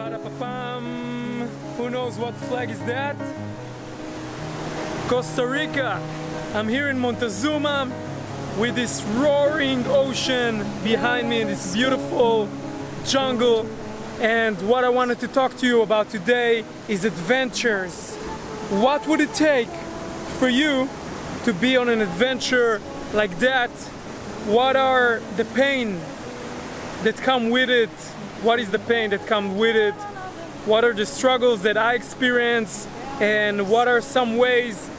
Ba-da-ba-bam. Who knows what flag is that? Costa Rica. I'm here in Montezuma with this roaring ocean behind me, this beautiful jungle. And what I wanted to talk to you about today is adventures. What would it take for you to be on an adventure like that? What are the pain that come with it? What is the pain that comes with it? What are the struggles that I experience? And what are some ways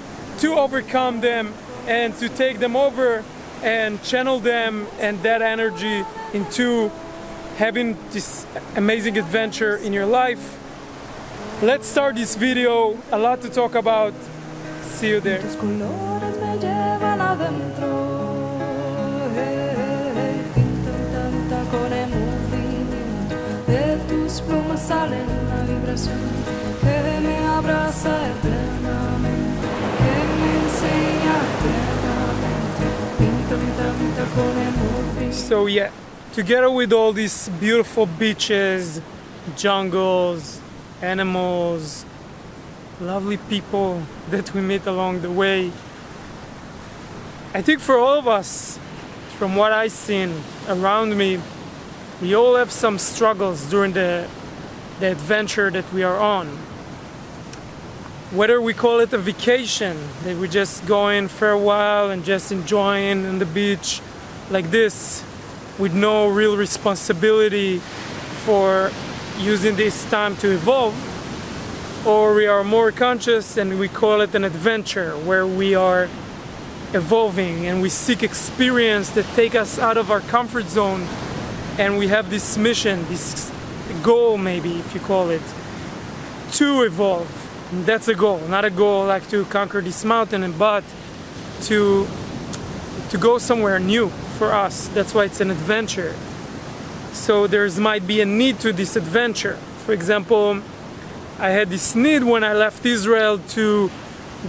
to overcome them and to take them over and channel them and that energy into having this amazing adventure in your life? Let's start this video. A lot to talk about. See you there. So yeah, together with all these beautiful beaches, jungles, animals, lovely people that we meet along the way, I think for all of us, from what I've seen around me, we all have some struggles during the adventure that we are on. Whether we call it a vacation, that we just go in for a while and just enjoying on the beach like this with no real responsibility for using this time to evolve, or we are more conscious and we call it an adventure where we are evolving and we seek experience that take us out of our comfort zone, and we have this mission, this goal, maybe if you call it, to evolve. And that's a goal, not a goal like to conquer this mountain, but to go somewhere new for us. That's why it's an adventure. So might be a need to this adventure. For example, I had this need when I left Israel to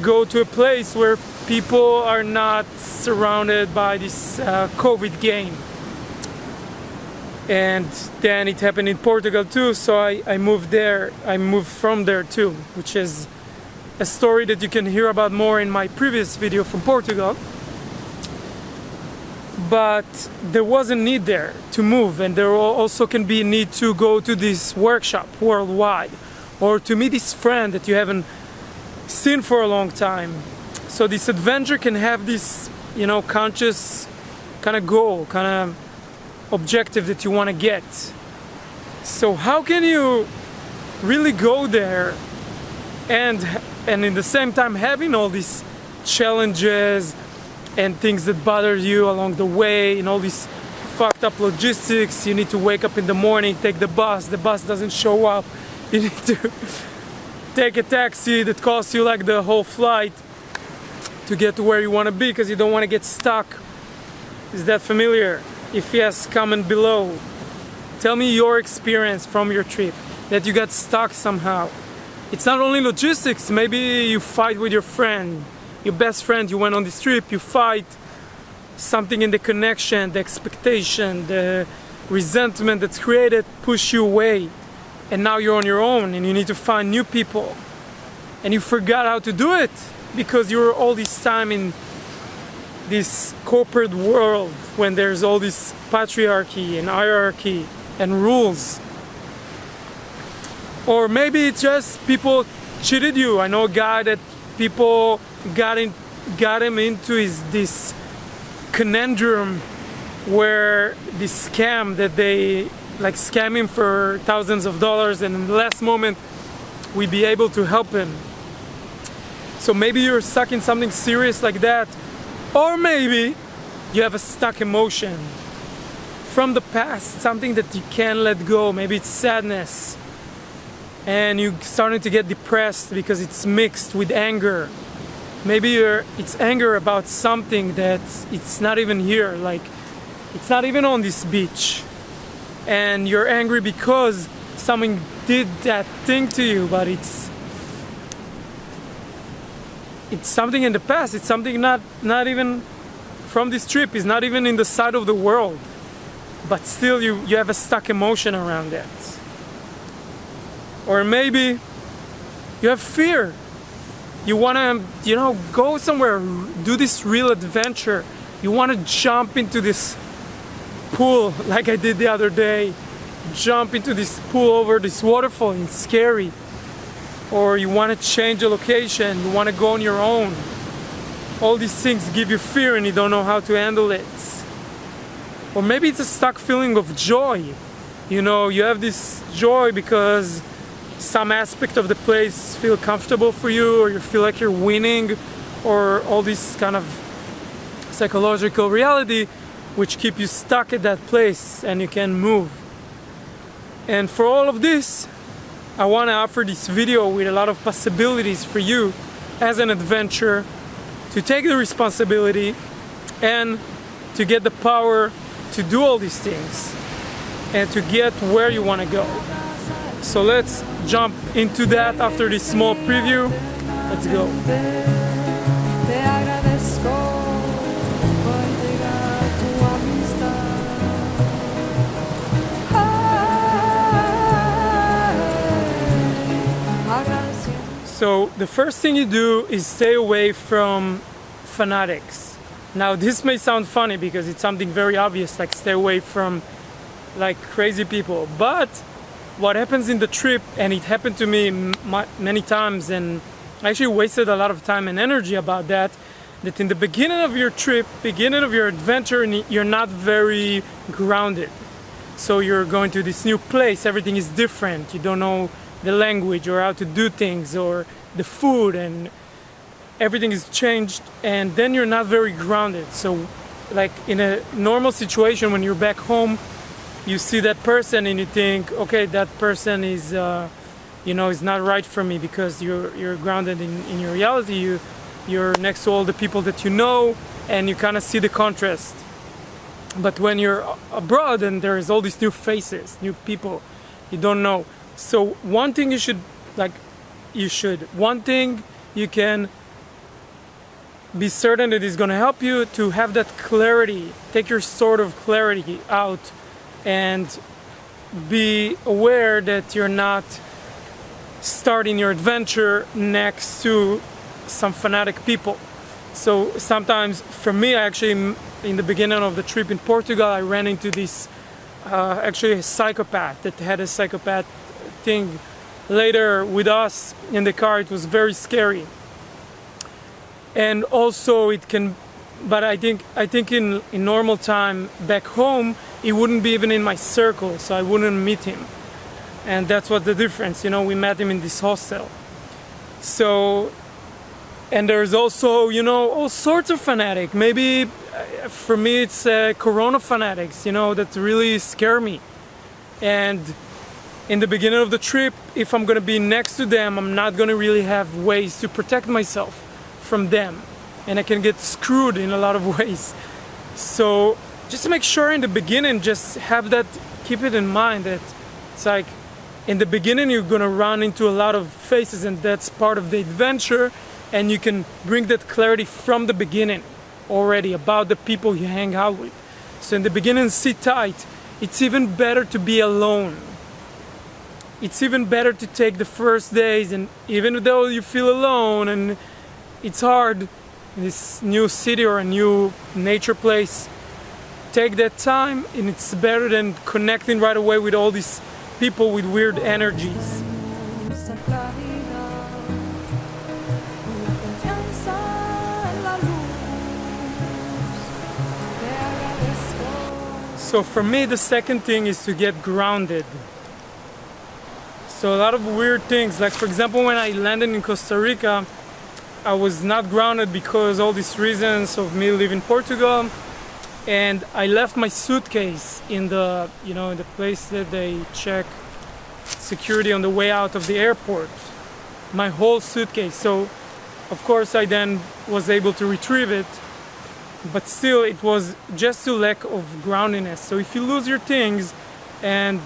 go to a place where people are not surrounded by this COVID game. And then it happened in Portugal too, so I moved there. I moved from there too, which is a story that you can hear about more in my previous video from Portugal. But there was a need there to move, and there also can be a need to go to this workshop worldwide, or to meet this friend that you haven't seen for a long time. So this adventure can have this, conscious kind of goal, kind of objective that you want to get. So how can you really go there and in the same time having all these challenges and things that bother you along the way, and all these fucked up logistics? You need to wake up in the morning, take the bus doesn't show up, you need to take a taxi that costs you like the whole flight to get to where you want to be because you don't want to get stuck. Is that familiar? If yes, comment below. Tell me your experience from your trip, that you got stuck somehow. It's not only logistics, maybe you fight with your friend, your best friend, you went on this trip, you fight, something in the connection, the expectation, the resentment that's created push you away, and now you're on your own and you need to find new people, and you forgot how to do it because you were all this time in this corporate world when there's all this patriarchy and hierarchy and rules. Or maybe it's just people cheated you. I know a guy that people got him into this conundrum where this scam that they scam him for thousands of dollars, and in the last moment we be able to help him. So maybe you're stuck in something serious like that. Or maybe you have a stuck emotion from the past, something that you can't let go. Maybe it's sadness, and you're starting to get depressed because it's mixed with anger. Maybe it's anger about something that it's not even here, like it's not even on this beach, and you're angry because someone did that thing to you, but it's something in the past. It's something not even from this trip. It's not even in the side of the world, but still you have a stuck emotion around that. Or maybe you have fear. You want to, go somewhere, do this real adventure. You want to jump into this pool like I did the other day. Jump into this pool over this waterfall. It's scary. Or you want to change the location. You want to go on your own. All these things give you fear and you don't know how to handle it. Or maybe it's a stuck feeling of joy. You have this joy because some aspect of the place feel comfortable for you, or you feel like you're winning, or all this kind of psychological reality which keep you stuck at that place and you can move. And for all of this, I want to offer this video with a lot of possibilities for you as an adventurer to take the responsibility and to get the power to do all these things and to get where you want to go. So let's jump into that after this small preview. Let's go. So the first thing you do is stay away from fanatics. Now this may sound funny because it's something very obvious, like stay away from like crazy people. But what happens in the trip, and it happened to me many times, and I actually wasted a lot of time and energy about that in the beginning of your trip, beginning of your adventure, you're not very grounded. So you're going to this new place, everything is different, you don't know the language or how to do things or the food, and everything is changed, and then you're not very grounded. So like in a normal situation when you're back home, you see that person and you think, okay, that person is is not right for me, because you're grounded in your reality. You're next to all the people that you know, and you kind of see the contrast. But when you're abroad and there's all these new faces, new people you don't know, so one thing you can be certain that is going to help you to have that clarity. Take your sword of clarity out and be aware that you're not starting your adventure next to some fanatic people. So sometimes, for me, actually, in the beginning of the trip in Portugal, I ran into this actually a psychopath that had a psychopath thing later with us in the car. It was very scary. And also it can, but I think in normal time back home, it wouldn't be even in my circle, so I wouldn't meet him. And that's what the difference, we met him in this hostel. So, and there's also, all sorts of fanatic. Maybe for me it's Corona fanatics, that really scare me. And in the beginning of the trip, if I'm gonna be next to them, I'm not gonna really have ways to protect myself from them, and I can get screwed in a lot of ways. So just make sure in the beginning, just have that, keep it in mind that it's like in the beginning you're gonna run into a lot of faces, and that's part of the adventure, and you can bring that clarity from the beginning already about the people you hang out with. So in the beginning, sit tight. It's even better to be alone. It's even better to take the first days, and even though you feel alone and it's hard in this new city or a new nature place, take that time, and it's better than connecting right away with all these people with weird energies. So for me, the second thing is to get grounded. So a lot of weird things, like for example, when I landed in Costa Rica, I was not grounded because all these reasons of me leaving Portugal, and I left my suitcase in the in the place that they check security on the way out of the airport, my whole suitcase. So of course I then was able to retrieve it, but still it was just a lack of groundedness. So if you lose your things, and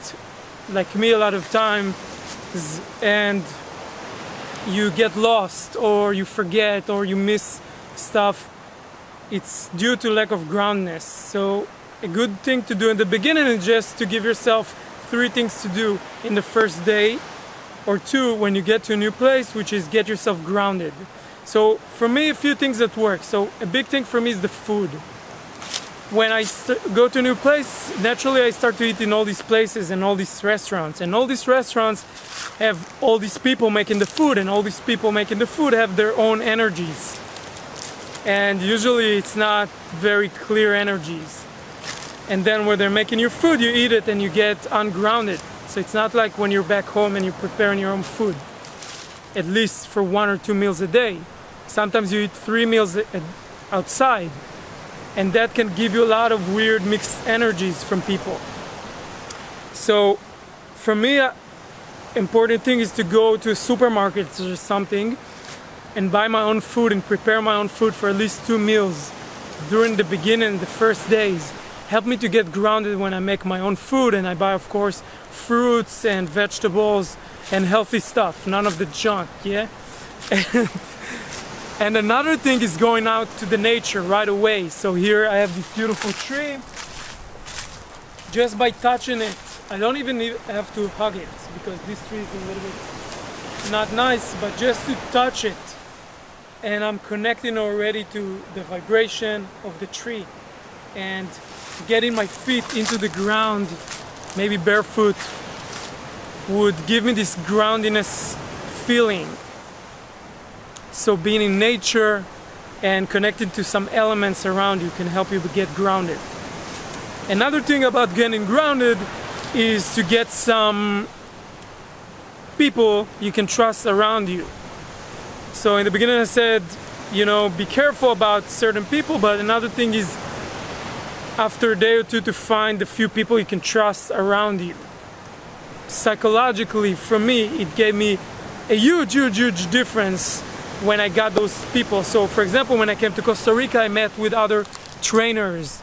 like me a lot of time, and you get lost or you forget or you miss stuff, it's due to lack of groundedness. So a good thing to do in the beginning is just to give yourself 3 things to do in the first day, or two when you get to a new place, which is get yourself grounded. So for me, a few things that work. So a big thing for me is the food. When I go to a new place, naturally I start to eat in all these places and all these restaurants. And all these restaurants have all these people making the food, and all these people making the food have their own energies. And usually it's not very clear energies. And then when they're making your food, you eat it and you get ungrounded. So it's not like when you're back home and you're preparing your own food, at least for 1 or 2 meals a day. Sometimes you eat 3 meals outside, and that can give you a lot of weird mixed energies from people. So for me, important thing is to go to a supermarket or something and buy my own food and prepare my own food for at least 2 meals during the beginning, the first days. Help me to get grounded when I make my own food, and I buy, of course, fruits and vegetables and healthy stuff, none of the junk, yeah? And another thing is going out to the nature right away. So here I have this beautiful tree. Just by touching it, I don't even have to hug it, because this tree is a little bit not nice, but just to touch it, and I'm connecting already to the vibration of the tree, and getting my feet into the ground, maybe barefoot, would give me this groundiness feeling. So being in nature and connected to some elements around you can help you get grounded. Another thing about getting grounded is to get some people you can trust around you. So in the beginning I said, be careful about certain people, but another thing is after a day or two to find a few people you can trust around you. Psychologically, for me, it gave me a huge difference when I got those people. So for example, when I came to Costa Rica, I met with other trainers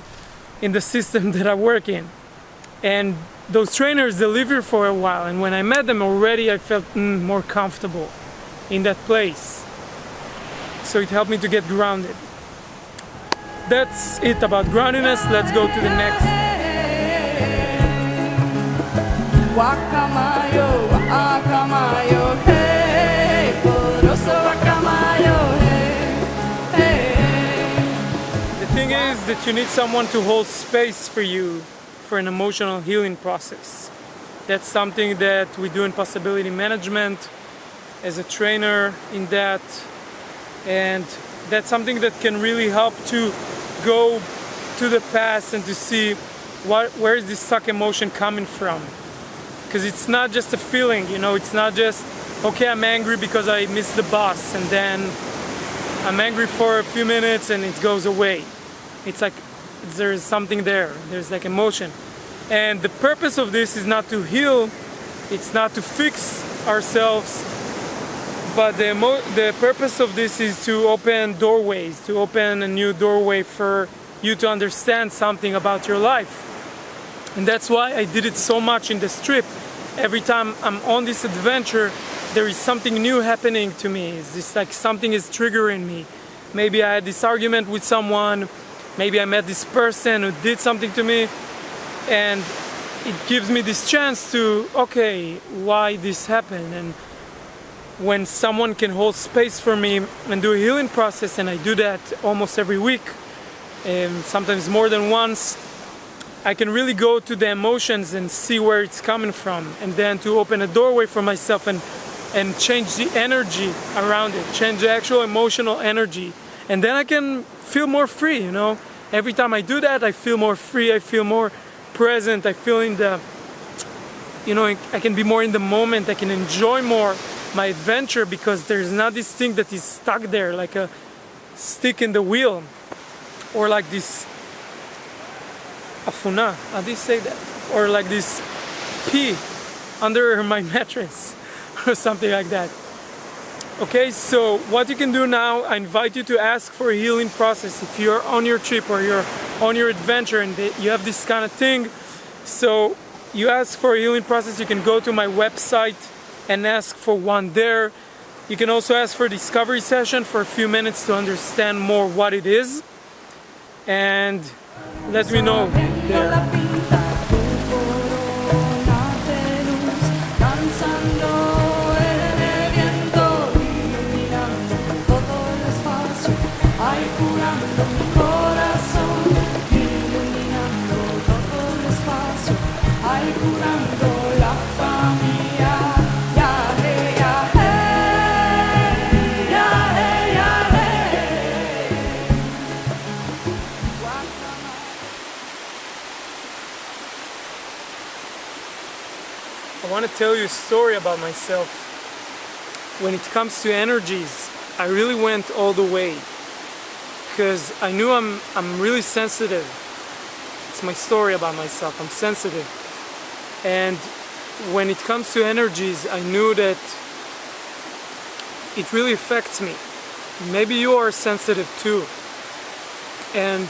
in the system that I work in. And those trainers, they live here for a while. And when I met them already, I felt more comfortable in that place. So it helped me to get grounded. That's it about groundedness. Let's go to the next. Guacamayo, guacamayo, hey, poroso guacamayo, hey. The thing is that you need someone to hold space for you for an emotional healing process. That's something that we do in possibility management as a trainer in that, and that's something that can really help to go to the past and to see where is this stuck emotion coming from. Because it's not just a feeling, it's not just, okay, I'm angry because I missed the bus, and then I'm angry for a few minutes and it goes away. It's like there's something there, there's like emotion. And the purpose of this is not to heal, it's not to fix ourselves, but the purpose of this is to open doorways, to open a new doorway for you to understand something about your life. And that's why I did it so much in this trip. Every time I'm on this adventure, there is something new happening to me. It's just like something is triggering me. Maybe I had this argument with someone, maybe I met this person who did something to me, and it gives me this chance to, okay, why this happened? And when someone can hold space for me and do a healing process, and I do that almost every week, and sometimes more than once, I can really go to the emotions and see where it's coming from, and then to open a doorway for myself and change the energy around it, change the actual emotional energy, and then I can feel more free, Every time I do that, I feel more free, I feel more present, I feel I can be more in the moment, I can enjoy more my adventure, because there's not this thing that is stuck there like a stick in the wheel, or like this afuna, how do you say that? Or like this pea under my mattress or something like that. Okay, so what you can do now, I invite you to ask for a healing process if you're on your trip or you're on your adventure and you have this kind of thing. So you ask for a healing process, you can go to my website and ask for one there. You can also ask for a discovery session for a few minutes to understand more what it is, and let me know there. curando la familia. Ya hey, ya hey, ya hey, ya hey. I want to tell you a story about myself. When it comes to energies, I really went all the way because I knew I'm really sensitive. It's my story about myself. I'm sensitive. And when it comes to energies, I knew that it really affects me. Maybe you are sensitive too. And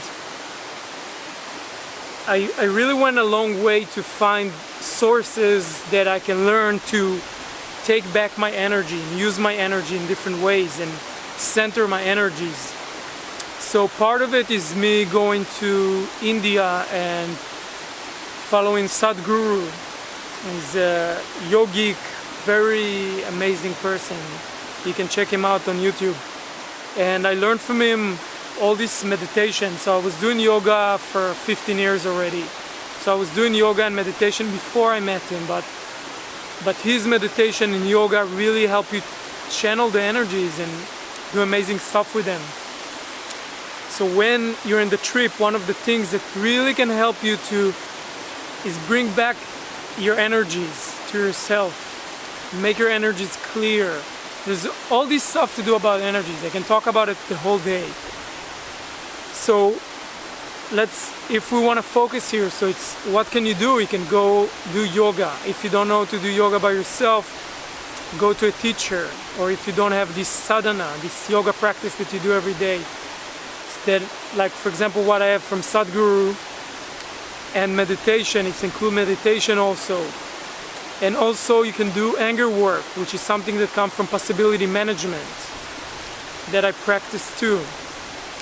I really went a long way to find sources that I can learn to take back my energy and use my energy in different ways and center my energies. So part of it is me going to India and following Sadhguru. He's a yogic, very amazing person. You can check him out on YouTube. And I learned from him all this meditation. So I was doing yoga for 15 years already. So I was doing yoga and meditation before I met him, but his meditation and yoga really help you channel the energies and do amazing stuff with them. So when you're in the trip, one of the things that really can help you is bring back your energies to yourself, make your energies clear. There's all this stuff to do about energies. I can talk about it the whole day. So if we want to focus here, so it's what can you do? You can go do yoga. If you don't know how to do yoga by yourself, go to a teacher. Or if you don't have this sadhana, this yoga practice that you do every day, that, like for example what I have from Sadhguru and meditation, it's include meditation also. And also you can do anger work, which is something that comes from possibility management that I practice too,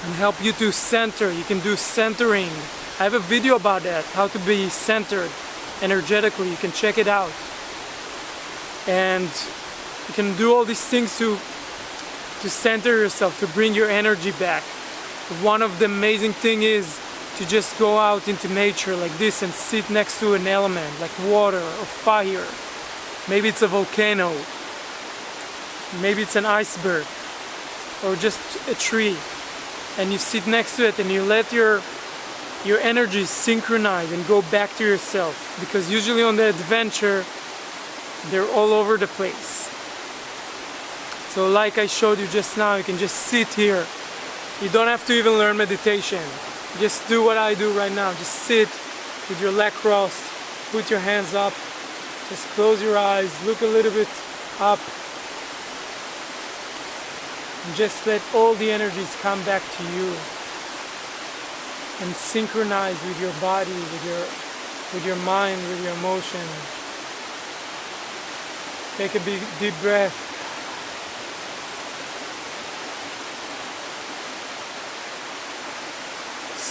and help you to center. You can do centering. I have a video about that, how to be centered energetically. You can check it out. And you can do all these things to center yourself, to bring your energy back. One of the amazing things is to just go out into nature like this and sit next to an element like water or fire. Maybe it's a volcano, maybe it's an iceberg, or just a tree, and you sit next to it and you let your energies synchronize and go back to yourself, because usually on the adventure they're all over the place. So like I showed you just now, you can just sit here. You don't have to even learn meditation. Just do what I do right now. Just sit with your leg crossed, put your hands up, just close your eyes, look a little bit up, and just let all the energies come back to you and synchronize with your body, with your mind, with your emotion. Take a big deep breath.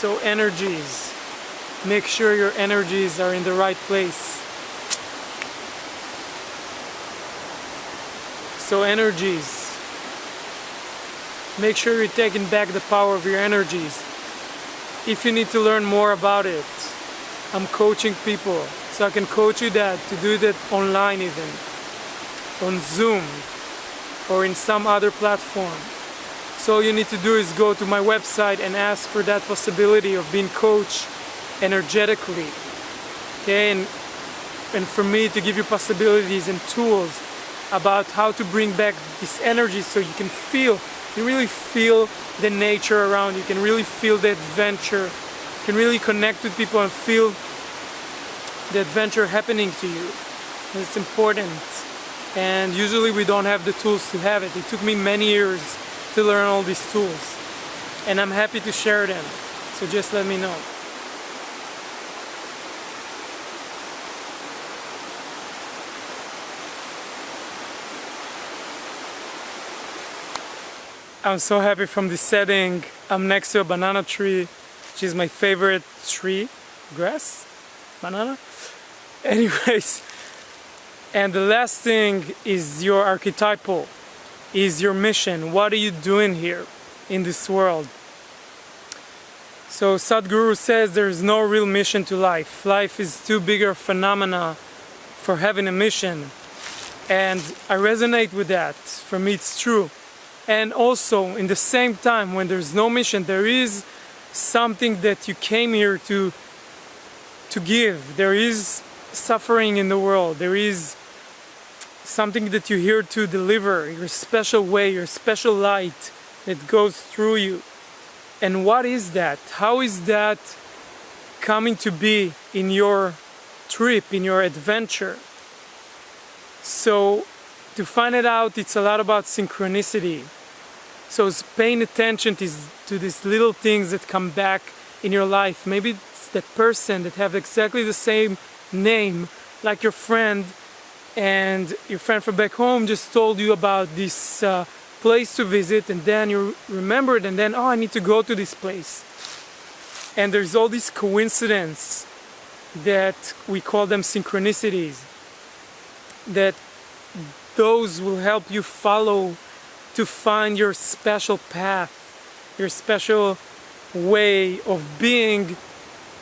So energies, make sure your energies are in the right place. So energies, make sure you're taking back the power of your energies. If you need to learn more about it, I'm coaching people, so I can coach you to do that online even, on Zoom or in some other platform. So all you need to do is go to my website and ask for that possibility of being coached energetically. Okay, and for me to give you possibilities and tools about how to bring back this energy so you can really feel the nature around you, can really feel the adventure, can really connect with people and feel the adventure happening to you. And it's important. And usually we don't have the tools to have it. It took me many years to learn all these tools, and I'm happy to share them, so just let me know. I'm so happy from this setting. I'm next to a banana tree, which is my favorite tree. Grass? Banana? Anyways, and the last thing is your archetypal. Is your mission. What are you doing here in this world? So Sadhguru says there's no real mission to life. Life is too big a phenomena for having a mission. And I resonate with that. For me it's true. And also, in the same time, when there's no mission, there is something that you came here to give. There is suffering in the world. There is something that you're here to deliver, your special way, your special light that goes through you. And what is that? How is that coming to be in your trip, in your adventure? So to find it out, it's a lot about synchronicity. So it's paying attention to these little things that come back in your life. Maybe it's that person that have exactly the same name like your friend, and your friend from back home just told you about this place to visit, and then you remembered, and then, oh, I need to go to this place. And there's all these coincidences that we call them synchronicities, that those will help you follow to find your special path, your special way of being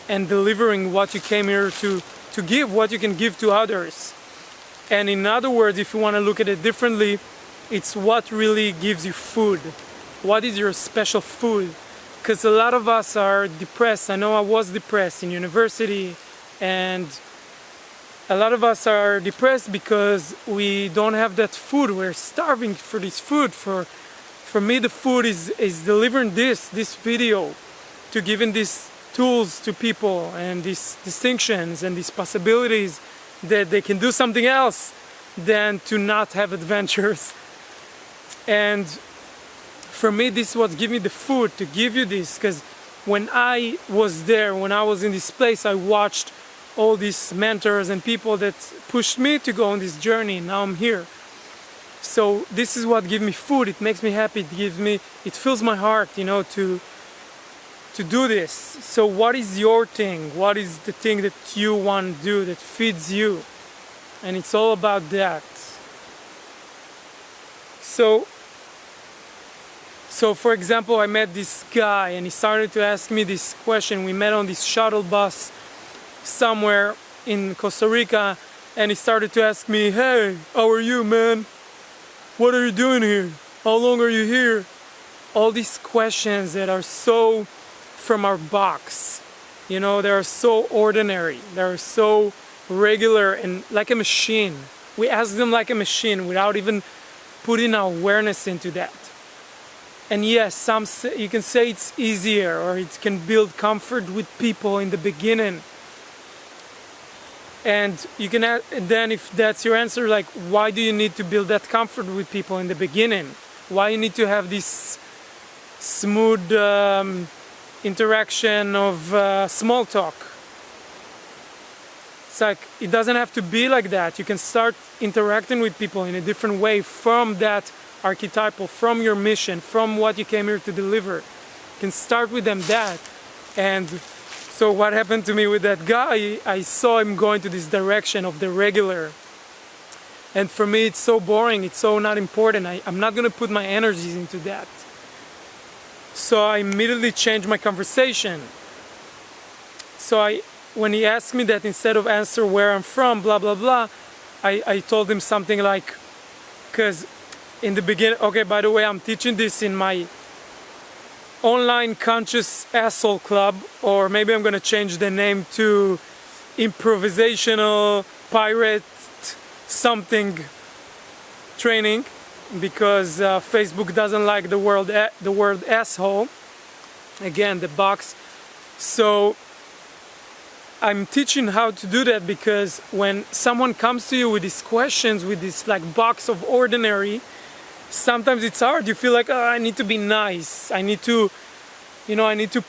and delivering what you came here to give, what you can give to others. And in other words, if you want to look at it differently, it's what really gives you food. What is your special food? Because a lot of us are depressed. I know I was depressed in university, and a lot of us are depressed because we don't have that food. We're starving for this food. For me, the food is delivering this video, to giving these tools to people and these distinctions and these possibilities that they can do something else than to not have adventures. And for me, this is what gives me the food to give you this, because when I was there, when I was in this place, I watched all these mentors and people that pushed me to go on this journey. Now I'm here. So this is what gives me food. It makes me happy. It fills my heart, to do this. So what is your thing? What is the thing that you want to do that feeds you? And it's all about that. So for example, I met this guy and he started to ask me this question. We met on this shuttle bus somewhere in Costa Rica, and he started to ask me, hey, how are you, man? What are you doing here? How long are you here? All these questions that are so from our box, they are so ordinary, they're so regular and like a machine. We ask them like a machine without even putting our awareness into that. And yes, you can say it's easier, or it can build comfort with people in the beginning. And you can add, and then if that's your answer, like, why do you need to build that comfort with people in the beginning? Why you need to have this smooth interaction of small talk? It's like, it doesn't have to be like that. You can start interacting with people in a different way from that archetypal, from your mission, from what you came here to deliver. You can start with them that. And so what happened to me with that guy, I saw him going to this direction of the regular. And for me, it's so boring, it's so not important. I'm not going to put my energies into that. So I immediately changed my conversation. So when he asked me that, instead of answer where I'm from, blah, blah, blah, I told him something like, because in the beginning, okay, by the way, I'm teaching this in my online conscious asshole club, or maybe I'm gonna change the name to improvisational pirate something training, because Facebook doesn't like the word asshole, again, the box. So I'm teaching how to do that, because when someone comes to you with these questions, with this like box of ordinary, sometimes it's hard. You feel like, oh, I need to be nice. I need to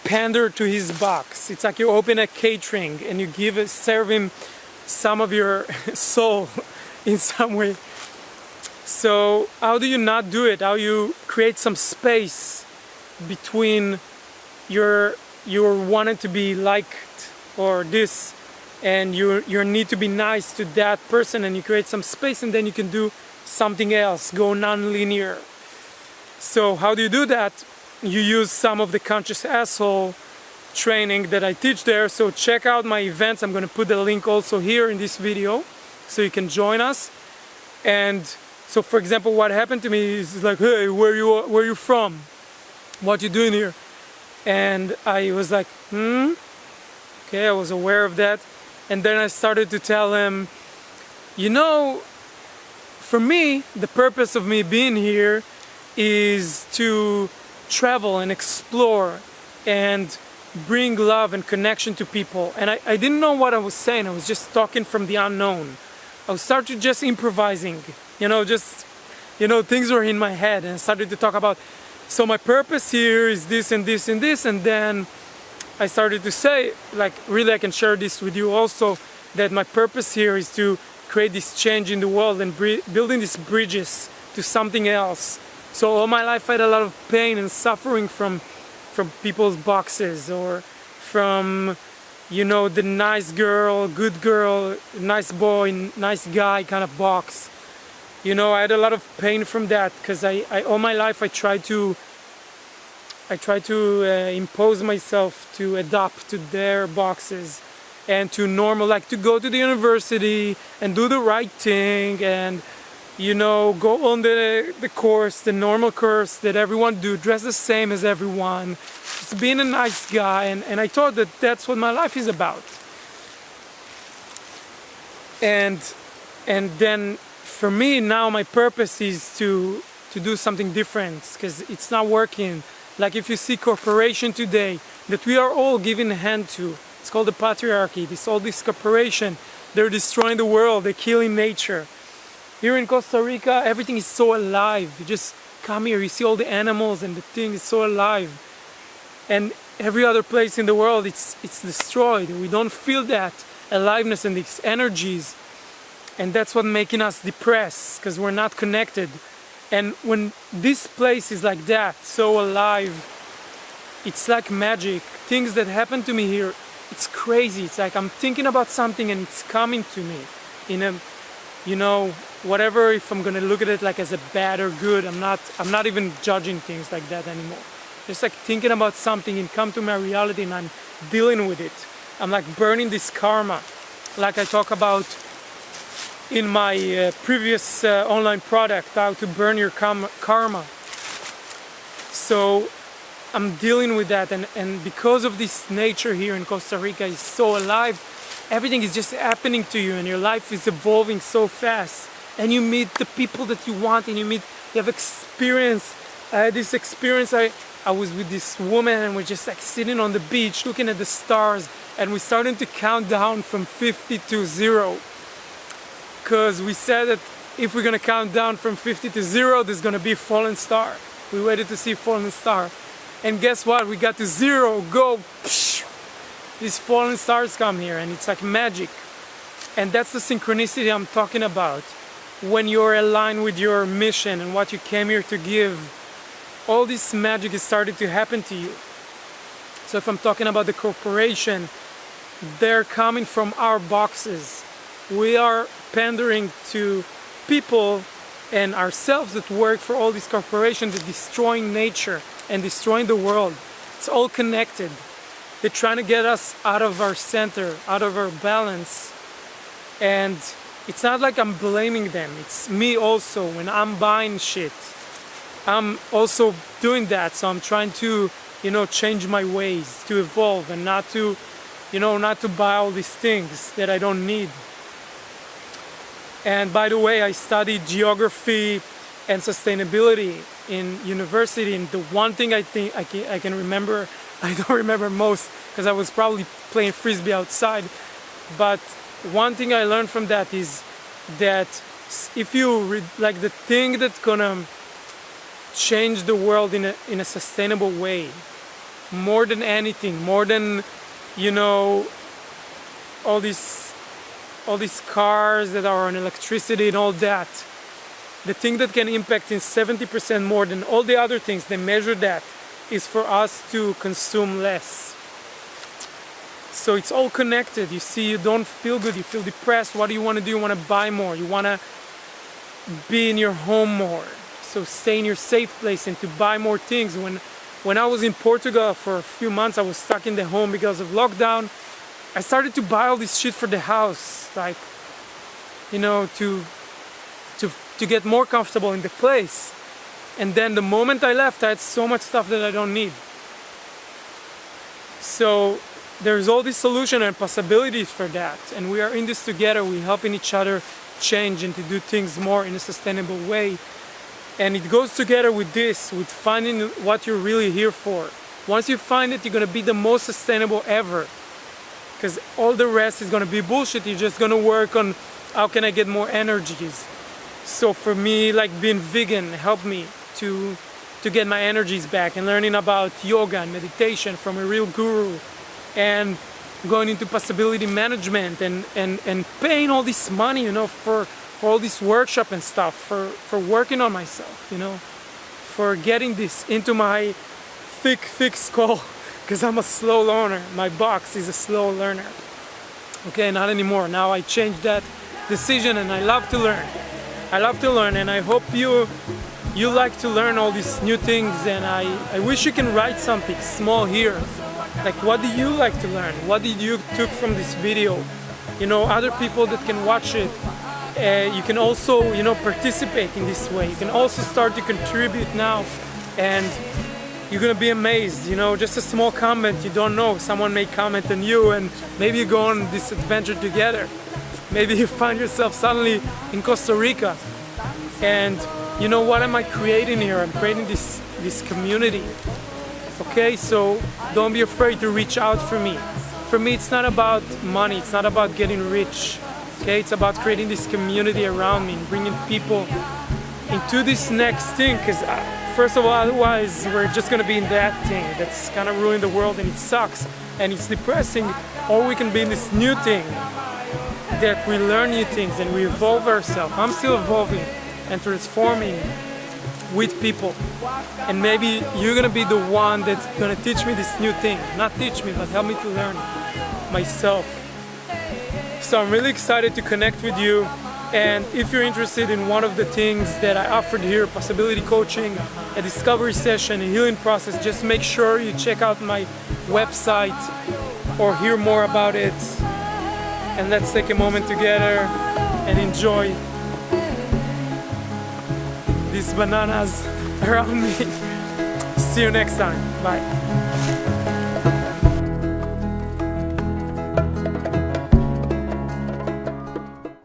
pander to his box. It's like you open a catering and you serve him some of your soul in some way. So how do you not do it? How you create some space between your wanting to be liked or this, and your need to be nice to that person, and you create some space, and then you can do something else, go non-linear. So how do you do that? You use some of the conscious asshole training that I teach there. So check out my events. I'm going to put the link also here in this video so you can join us. And so, for example, what happened to me is like, hey, where you from? What you doing here? And I was like, okay, I was aware of that. And then I started to tell him, you know, for me, the purpose of me being here is to travel and explore and bring love and connection to people. And I didn't know what I was saying. I was just talking from the unknown. I started just improvising, things were in my head, and I started to talk about, so my purpose here is this and this and this. And then I started to say, like, really I can share this with you also, that my purpose here is to create this change in the world and building these bridges to something else. So all my life I had a lot of pain and suffering from people's boxes, or from, the nice girl, good girl, nice boy, nice guy kind of box. I had a lot of pain from that, because I all my life I tried to impose myself to adapt to their boxes and to to go to the university and do the right thing and go on the course, the normal course that everyone do, dress the same as everyone, just being a nice guy. And I thought that that's what my life is about. And then for me now, my purpose is to do something different, because it's not working. Like if you see corporation today that we are all giving a hand to, it's called the patriarchy. All this corporation, they're destroying the world, they're killing nature. Here in Costa Rica, everything is so alive. You just come here, you see all the animals and the thing is so alive. And every other place in the world, it's destroyed. We don't feel that aliveness and these energies. And that's what making us depressed, because we're not connected. And when this place is like that, so alive, it's like magic. Things that happen to me here, it's crazy. It's like I'm thinking about something and it's coming to me in a, whatever, if I'm gonna look at it like as a bad or good, I'm not even judging things like that anymore. Just like thinking about something and come to my reality and I'm dealing with it. I'm like burning this karma, like I talk about in my previous online product, how to burn your karma. So I'm dealing with that, and because of this nature here in Costa Rica is so alive, everything is just happening to you and your life is evolving so fast. And you meet the people that you want, and you have experience. I had this experience, I was with this woman and we're just like sitting on the beach looking at the stars, and we started to count down from 50 to 0. Because we said that if we're gonna count down from 50 to 0, there's gonna be a fallen star. We waited to see a fallen star. And guess what? We got to 0, go, psh, these fallen stars come here, and it's like magic. And that's the synchronicity I'm talking about. When you're aligned with your mission and what you came here to give, all this magic is starting to happen to you. So if I'm talking about the corporation, they're coming from our boxes. We are pandering to people and ourselves that work for all these corporations that are destroying nature and destroying the world. It's all connected. They're trying to get us out of our center, out of our balance. And it's not like I'm blaming them. It's me also. When I'm buying shit, I'm also doing that. So I'm trying to, change my ways, to evolve, and not to buy all these things that I don't need. And by the way, I studied geography and sustainability in university, and the one thing I think I can remember, I don't remember most because I was probably playing frisbee outside, but one thing I learned from that is that if you read, like, the thing that's gonna change the world in a sustainable way, more than anything, more than all these cars that are on electricity and all that, the thing that can impact in 70% more than all the other things, they measure that, is for us to consume less. So it's all connected. You see, you don't feel good, you feel depressed. What do you want to do? You want to buy more, you want to be in your home more. So stay in your safe place and to buy more things. When when I was in Portugal for a few months, I was stuck in the home because of lockdown. I started to buy all this shit for the house, like, you know, to get more comfortable in the place. And then the moment I left, I had so much stuff that I don't need. So there's all these solutions and possibilities for that. And we are in this together. We're helping each other change and to do things more in a sustainable way. And it goes together with this, with finding what you're really here for. Once you find it, you're gonna be the most sustainable ever. Because all the rest is gonna be bullshit. You're just gonna work on how can I get more energies. So for me, like being vegan helped me to get my energies back, and learning about yoga and meditation from a real guru, and going into possibility management and paying all this money, you know, for all this workshop and stuff, for working on myself, you know, for getting this into my thick skull, because I'm a slow learner. My box is a slow learner. Okay, not anymore. Now I changed that decision, and I love to learn. I love to learn, and I hope you like to learn all these new things, and I wish you can write something small here. Like, what do you like to learn? What did you took from this video? You know, other people that can watch it. You can also, you know, participate in this way. You can also start to contribute now, and you're gonna be amazed. You know, just a small comment, you don't know. Someone may comment on you, and maybe you go on this adventure together. Maybe you find yourself suddenly in Costa Rica, and you know, what am I creating here? I'm creating this community. Okay, so don't be afraid to reach out for me. For me, it's not about money. It's not about getting rich. Okay, it's about creating this community around me and bringing people into this next thing. Because first of all, otherwise we're just gonna be in that thing that's gonna ruin the world, and it sucks and it's depressing. Or we can be in this new thing that we learn new things and we evolve ourselves. I'm still evolving and transforming with people, and maybe you're gonna be the one that's gonna teach me this new thing. Not teach me, but help me to learn myself. So I'm really excited to connect with you, and if you're interested in one of the things that I offered here, possibility coaching, a discovery session, a healing process, just make sure you check out my website or hear more about it, and let's take a moment together and enjoy these bananas around me. See you next time. Bye.